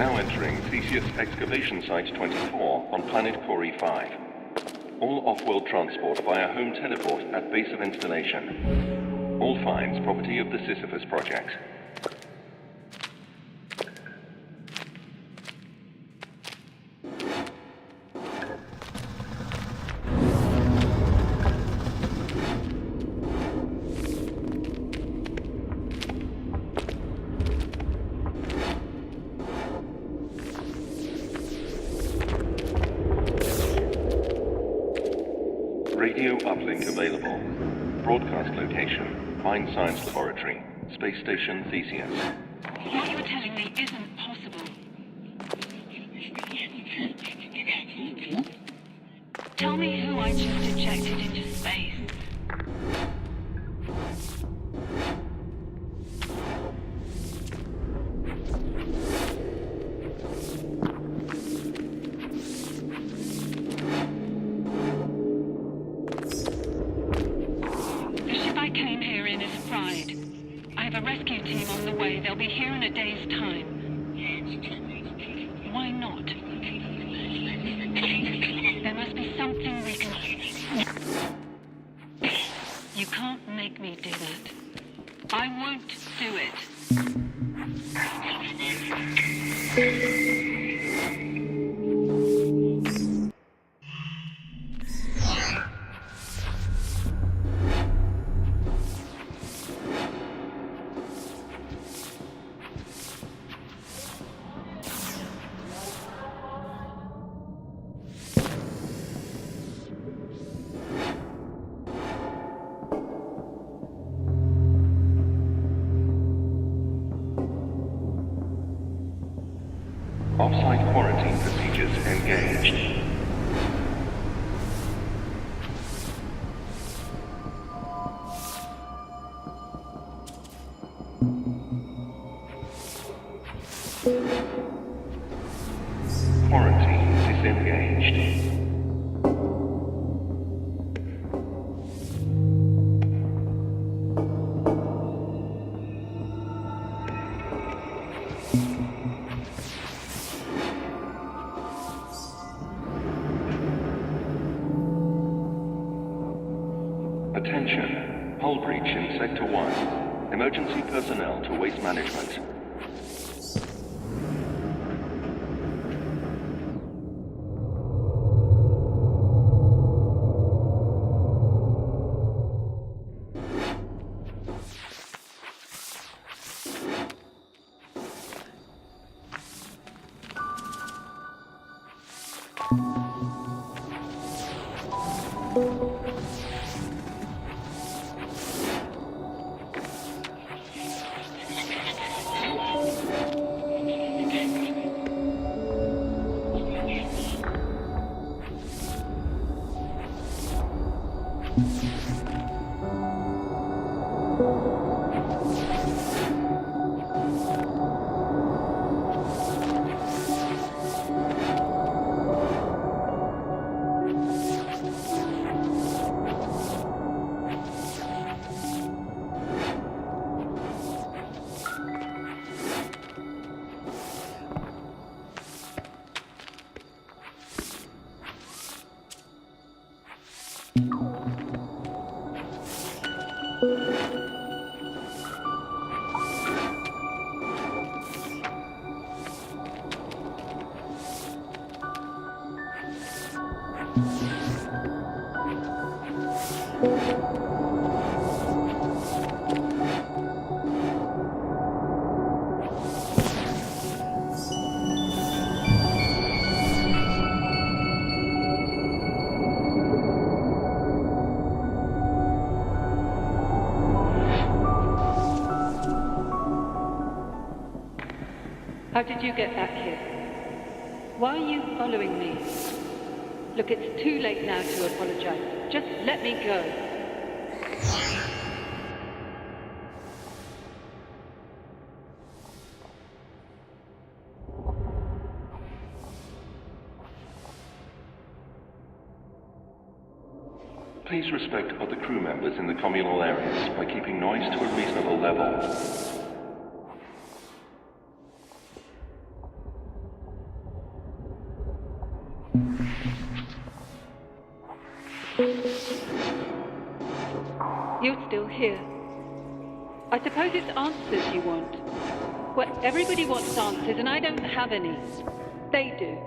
Now entering Theseus Excavation Site 24 on planet Cori 5. All off-world transport via home teleport at base of installation. All finds property of the Sisyphus Project. Radio uplink available. Broadcast location, Mine Science Laboratory, Space Station Theseus. What you're telling me isn't possible. Tell me who I just ejected into space. They'll be here in a day's time. Why not? There must be something we can... You can't make me do that. I won't do it. Off-site quarantine procedures engaged. Quarantine disengaged. Attention, hull breach in Sector 1. Emergency personnel to waste management. How did you get back here? Why are you following me? Look, it's too late now to apologize. Just let me go. Please respect other crew members in the communal areas by keeping noise to a reasonable level. you're still here. I suppose it's answers you want. Well, everybody wants answers, and I don't have any. They do.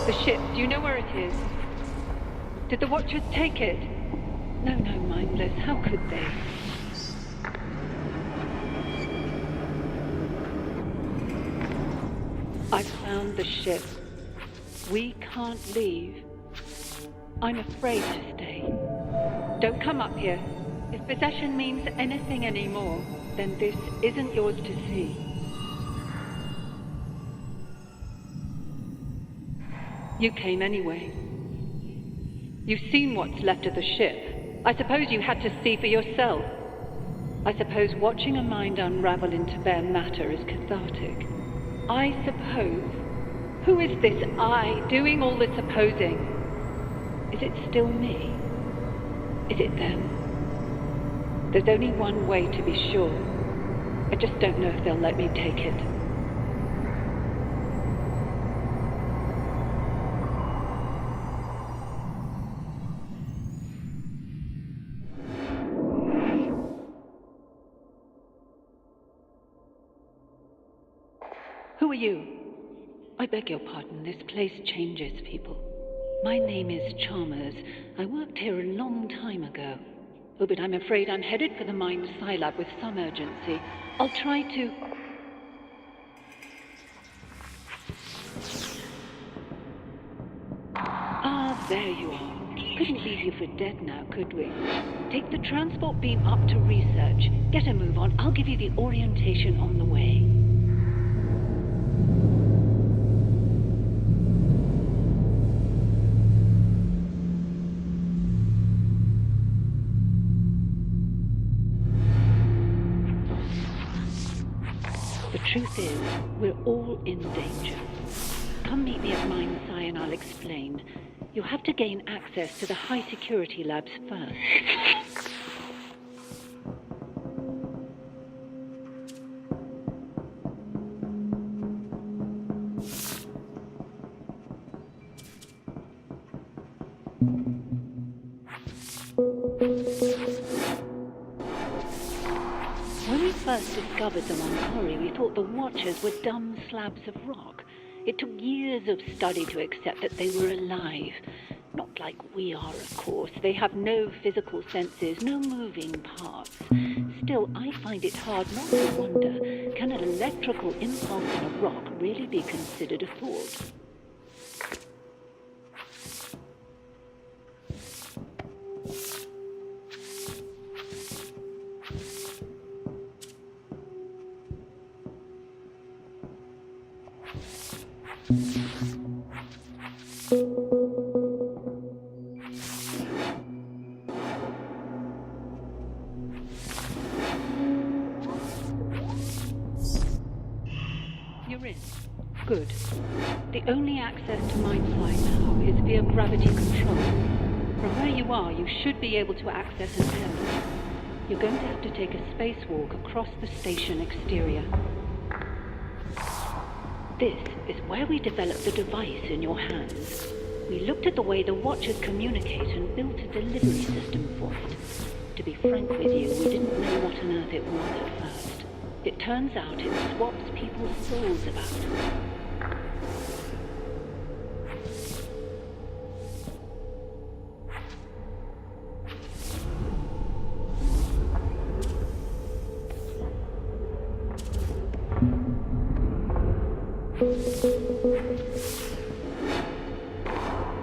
The ship, do you know where it is? Did the Watchers take it? No, mindless. How could they? I've found the ship. We can't leave. I'm afraid to stay. Don't come up here. If possession means anything anymore, then this isn't yours to see. You came anyway. You've seen what's left of the ship. I suppose you had to see for yourself. I suppose watching a mind unravel into bare matter is cathartic. I suppose. Who is this I doing all the supposing? Is it still me? Is it them? There's only one way to be sure. I just don't know if they'll let me take it. Who are you? I beg your pardon, this place changes people. My name is Chalmers. I worked here a long time ago. Oh, but I'm afraid I'm headed for the mine Scilab with some urgency. I'll try to... Ah, there you are. Couldn't leave you for dead now, could we? Take the transport beam up to research. Get a move on. I'll give you the orientation on the way. The truth is, we're all in danger. Come meet me at Mine Sci and I'll explain. You'll have to gain access to the high security labs first. When we first discovered them on Corrie, we thought the Watchers were dumb slabs of rock. It took years of study to accept that they were alive. Not like we are, of course. They have no physical senses, no moving parts. Still, I find it hard not to wonder, can an electrical impulse in a rock really be considered a thought? You're in. Good. The only access to Mindflight now is via gravity control. From where you are, you should be able to access an airlock. You're going to have to take a spacewalk across the station exterior. This is where we developed the device in your hands. We looked at the way the Watchers communicate and built a delivery system for it. To be frank with you, we didn't know what on earth it was at first. It turns out it swaps people's souls about.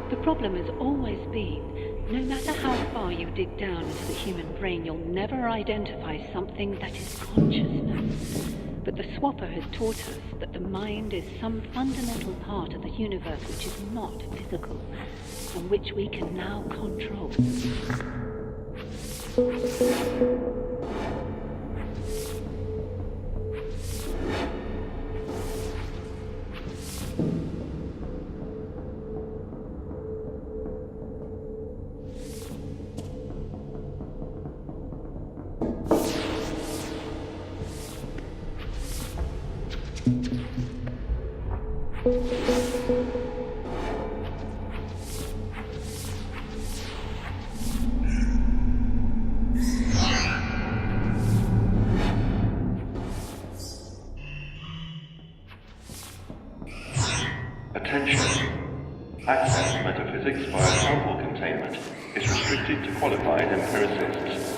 The problem has always been, no matter how far you dig down into the human brain, you'll never identify something that is consciousness. But the Swapper has taught us that the mind is some fundamental part of the universe which is not physical, and which we can now control. Attention. Access to metaphysics via sample containment is restricted to qualified empiricists.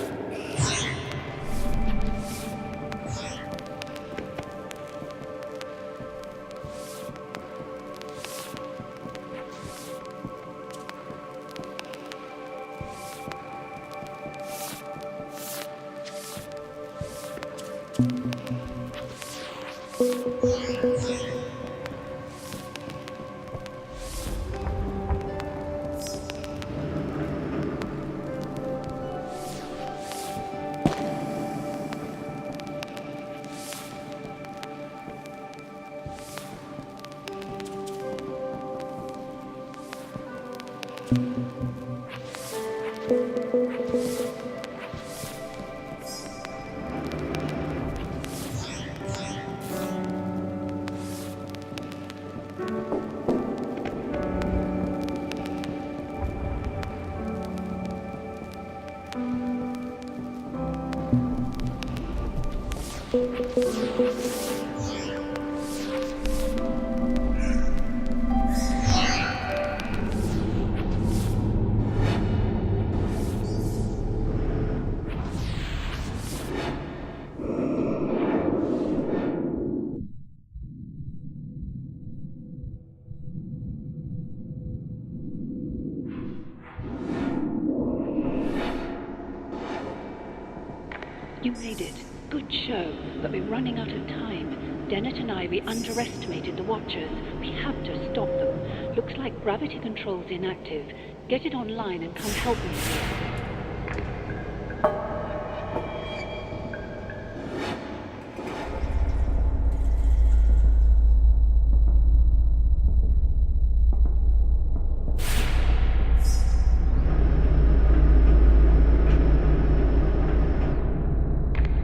You made it. Good show, but we're running out of time. Dennett and I, we underestimated the Watchers. We have to stop them. Looks like gravity control's inactive. Get it online and come help me.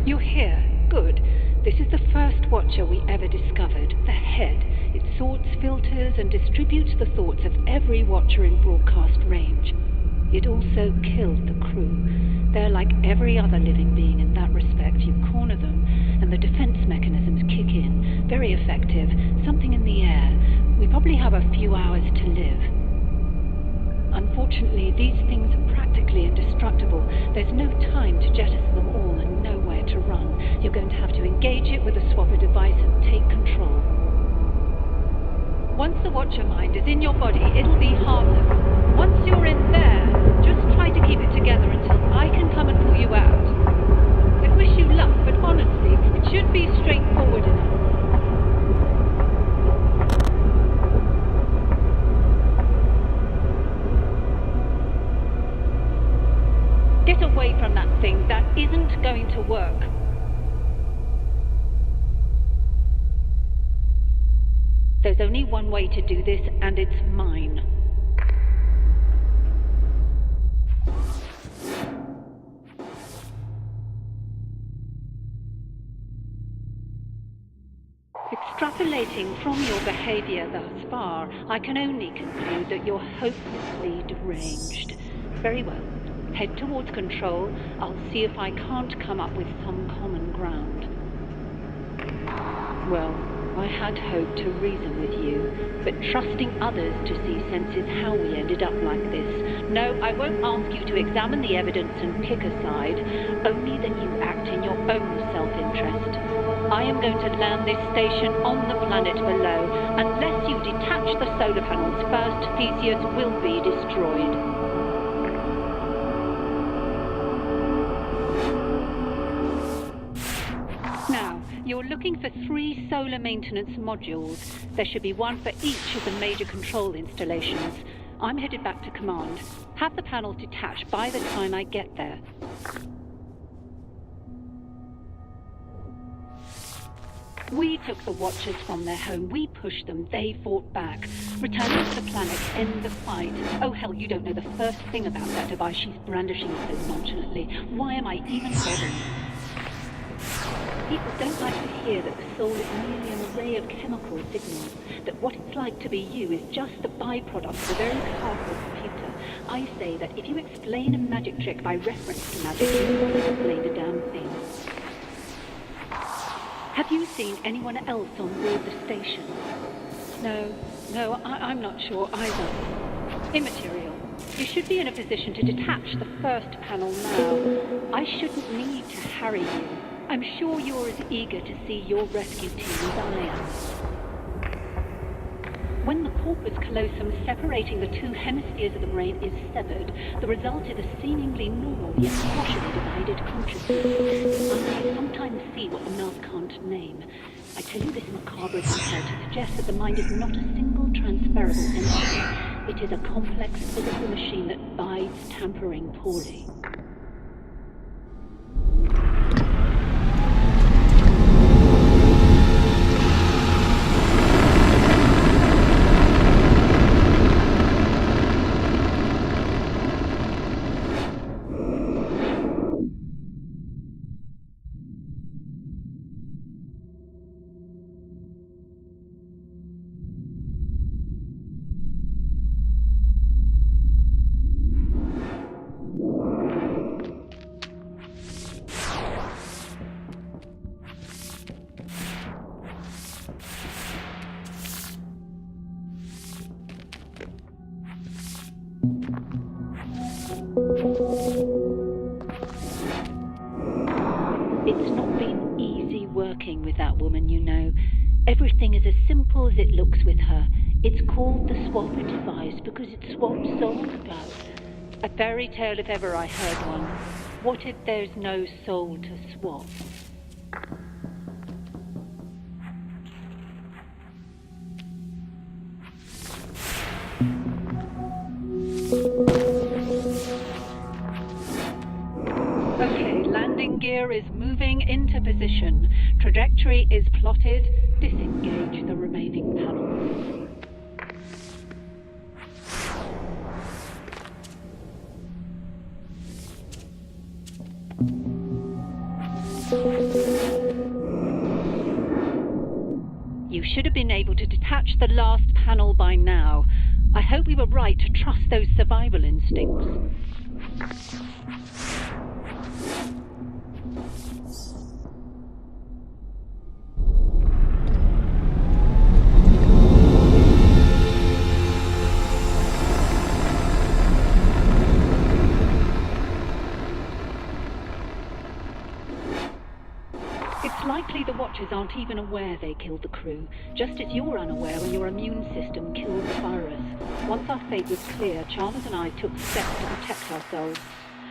You're here. Good. This is the first Watcher we ever discovered. The head. It sorts, filters, and distributes the thoughts of every Watcher in broadcast range. It also killed the crew. They're like every other living being in that respect. You corner them, and the defense mechanisms kick in. Very effective. Something in the air. We probably have a few hours to live. Unfortunately, these things are practically indestructible. There's no time to jettison them all and nowhere to run. You're going to have to engage it with a Swapper device and take control. Once the Watcher mind is in your body, it'll be harmless. Once you're in there, just try to keep it together until I can come and pull you out. I wish you luck, but honestly, it should be straightforward enough. Get away from that thing. That isn't going to work. There's only one way to do this, and it's mine. Extrapolating from your behavior thus far, I can only conclude that you're hopelessly deranged. Very well. Head towards control. I'll see if I can't come up with some common ground. Well, I had hoped to reason with you, but trusting others to see sense is how we ended up like this. No, I won't ask you to examine the evidence and pick a side, only that you act in your own self-interest. I am going to land this station on the planet below. Unless you detach the solar panels first, Theseus will be destroyed. Now, you're looking for 3 solar maintenance modules. There should be one for each of the major control installations. I'm headed back to command. Have the panels detached by the time I get there. We took the Watchers from their home. We pushed them. They fought back. Returning to the planet, end the fight. Oh, hell, you don't know the first thing about that device she's brandishing so nonchalantly. Why am I even bothering? People don't like to hear that the soul is merely an array of chemical signals, that what it's like to be you is just the byproduct of a very powerful computer. I say that if you explain a magic trick by reference to magic, you won't explain a damn thing. Have you seen anyone else on board the station? No, I'm not sure either. Immaterial. You should be in a position to detach the first panel now. I shouldn't need to harry you. I'm sure you're as eager to see your rescue team as I am. When the corpus callosum separating the 2 hemispheres of the brain is severed, the result is a seemingly normal yet partially divided consciousness. I sometimes see what the nerve can't name. I tell you this macabre detail to suggest that the mind is not a single transferable entity. It is a complex physical machine that bides tampering poorly. It's not been easy working with that woman, you know. Everything is as simple as it looks with her. It's called the Swapper device because it swaps souls about. A fairy tale if ever I heard one. What if there's no soul to swap? Okay, landing gear is moving into position. Trajectory is plotted. Disengage the remaining panels. You should have been able to detach the last panel by now. I hope we were right to trust those survival instincts. It's likely the Watchers aren't even aware they killed the crew, just as you're unaware when your immune system killed the virus. Once our fate was clear, Chalmers and I took steps to protect ourselves.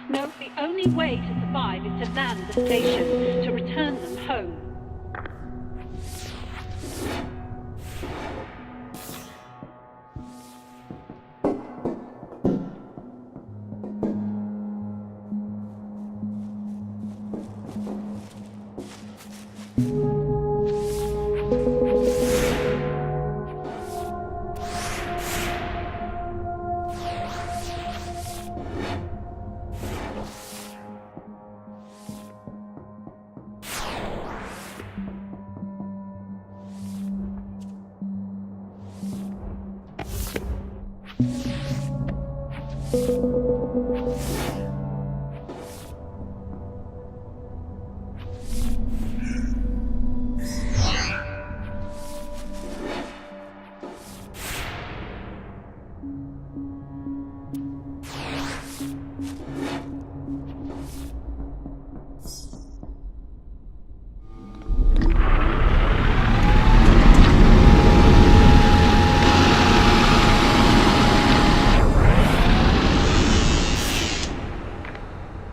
No, the only way to survive is to land the station, to return them home.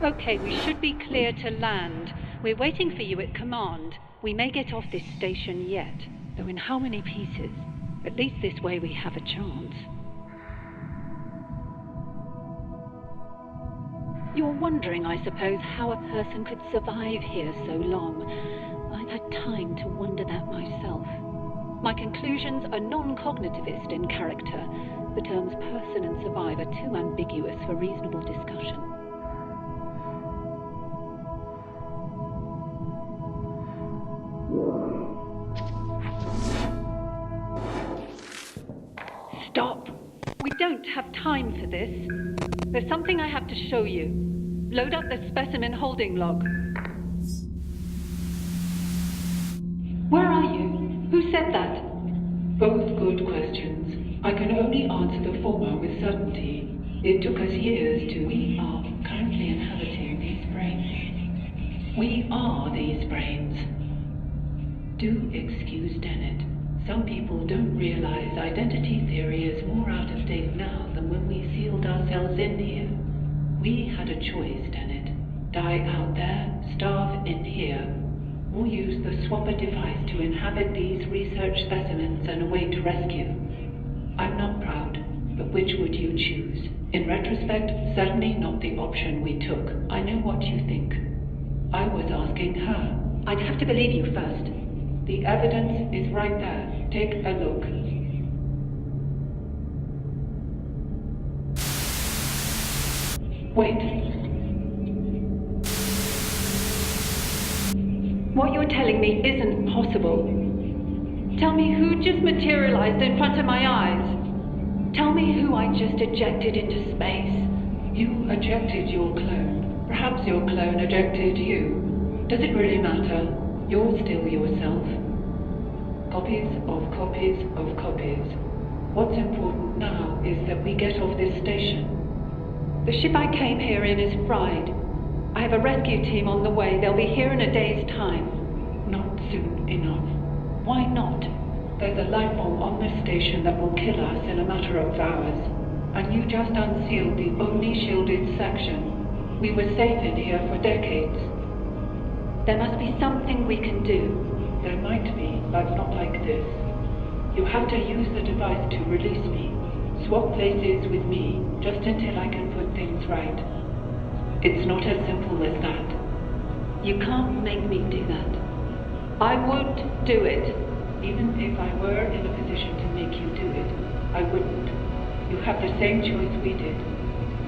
Okay, we should be clear to land. We're waiting for you at command. We may get off this station yet, though in how many pieces? At least this way we have a chance. You're wondering, I suppose, how a person could survive here so long. I've had time to wonder that myself. My conclusions are non-cognitivist in character. The terms person and survive are too ambiguous for reasonable discussion. Stop! We don't have time for this. There's something I have to show you. Load up the specimen holding log. Where are you? Who said that? Both good questions. I can only answer the former with certainty. It took us years to... We are currently inhabiting these brains. We are these brains. Do excuse Dennett. Some people don't realize identity theory is more out of date now than when we sealed ourselves in here. We had a choice, Dennett. Die out there, starve in here, or use the Swapper device to inhabit these research specimens and await rescue. I'm not proud, but which would you choose? In retrospect, certainly not the option we took. I know what you think. I was asking her. I'd have to believe you first. The evidence is right there. Take a look. Wait. What you're telling me isn't possible. Tell me who just materialized in front of my eyes. Tell me who I just ejected into space. You ejected your clone. Perhaps your clone ejected you. Does it really matter? You're still yourself. Copies of copies of copies. What's important now is that we get off this station. The ship I came here in is fried. I have a rescue team on the way. They'll be here in a day's time. Not soon enough. Why not? There's a life form on this station that will kill us in a matter of hours. And you just unsealed the only shielded section. We were safe in here for decades. There must be something we can do. There might be, but not like this. You have to use the device to release me. Swap places with me, just until I can put things right. It's not as simple as that. You can't make me do that. I would do it. Even if I were in a position to make you do it, I wouldn't. You have the same choice we did.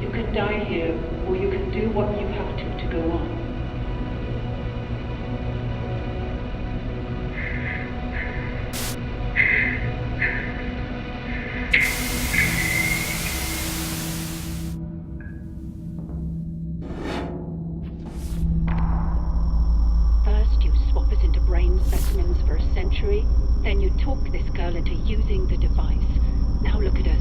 You can die here, or you can do what you have to go on. Then you talk this girl into using the device. Now look at us.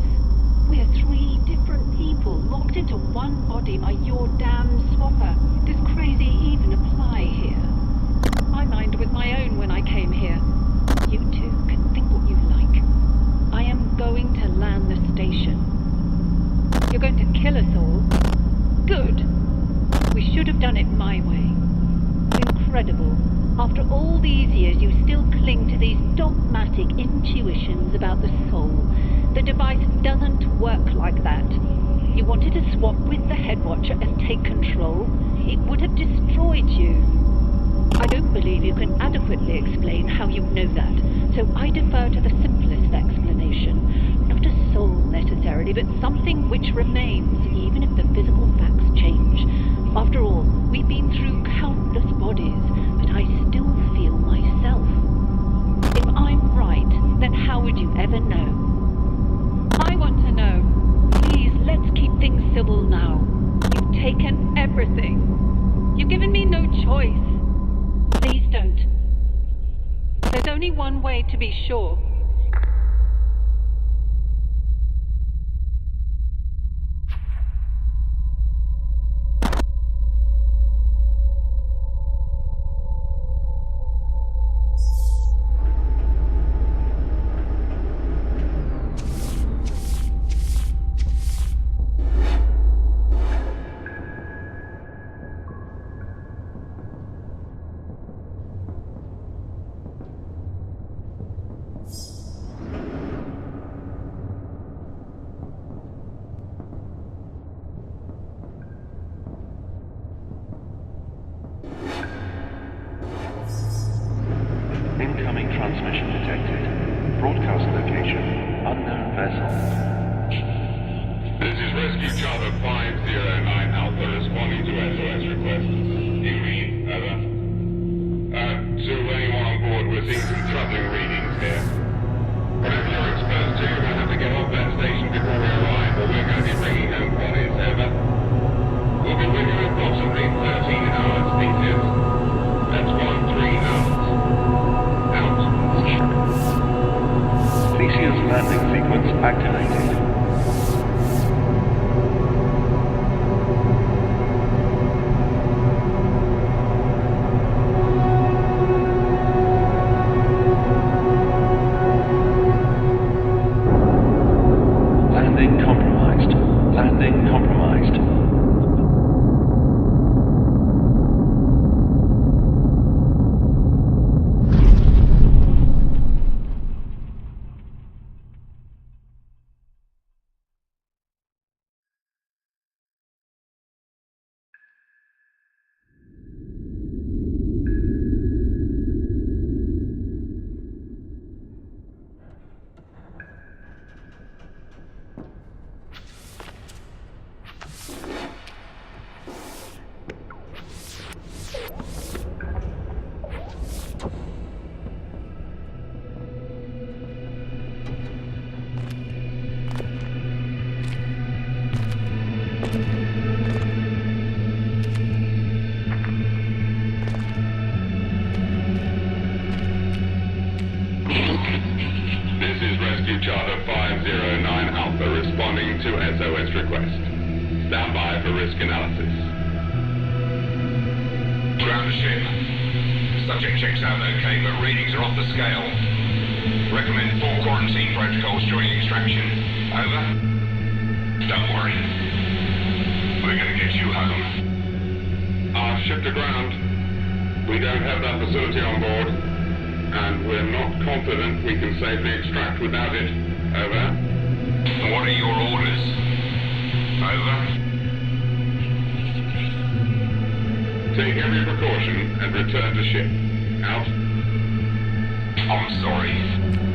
We're three different people locked into one body by your damn swapper. Does crazy even apply here? My mind was my own when I came here. You two can think what you like. I am going to land the station. You're going to kill us all? Good. We should have done it my way. Incredible. After all these years, you still cling to these dogmatic intuitions about the soul. The device doesn't work like that. You wanted to swap with the head watcher and take control. It would have destroyed you. I don't believe you can adequately explain how you know that, so I defer to the simplest explanation. Not a soul necessarily, but something which remains, even if the physical facts change. After all, we've been through countless bodies, but I still feel myself. If I'm right, then how would you ever know? I want to know. Please, let's keep things choice. Please don't. There's only one way to be sure. Incoming transmission detected. Broadcast location, unknown vessel. This is Rescue Charter 509 Alpha responding to SOS request. You read, over. To anyone on board, we're seeing some troubling readings here. Whatever you're exposed to, you're going to have to get off that station before we arrive, or we're going to be bringing home bodies, over. We'll be with you in approximately 13 hours, details. That's 13 hours. Out. Theseus landing sequence activated. Landing compromised. Landing compromised. This is Rescue Charter 509 Alpha responding to SOS request. Stand by for risk analysis. Ground the ship. Subject checks out okay, but readings are off the scale. Recommend full quarantine protocols during extraction. Over. Don't worry. We're gonna get you home. Our ship to ground. We don't have that facility on board. And we're not confident we can safely extract without it. Over. What are your orders? Over. Take every precaution and return to ship. Out. I'm sorry.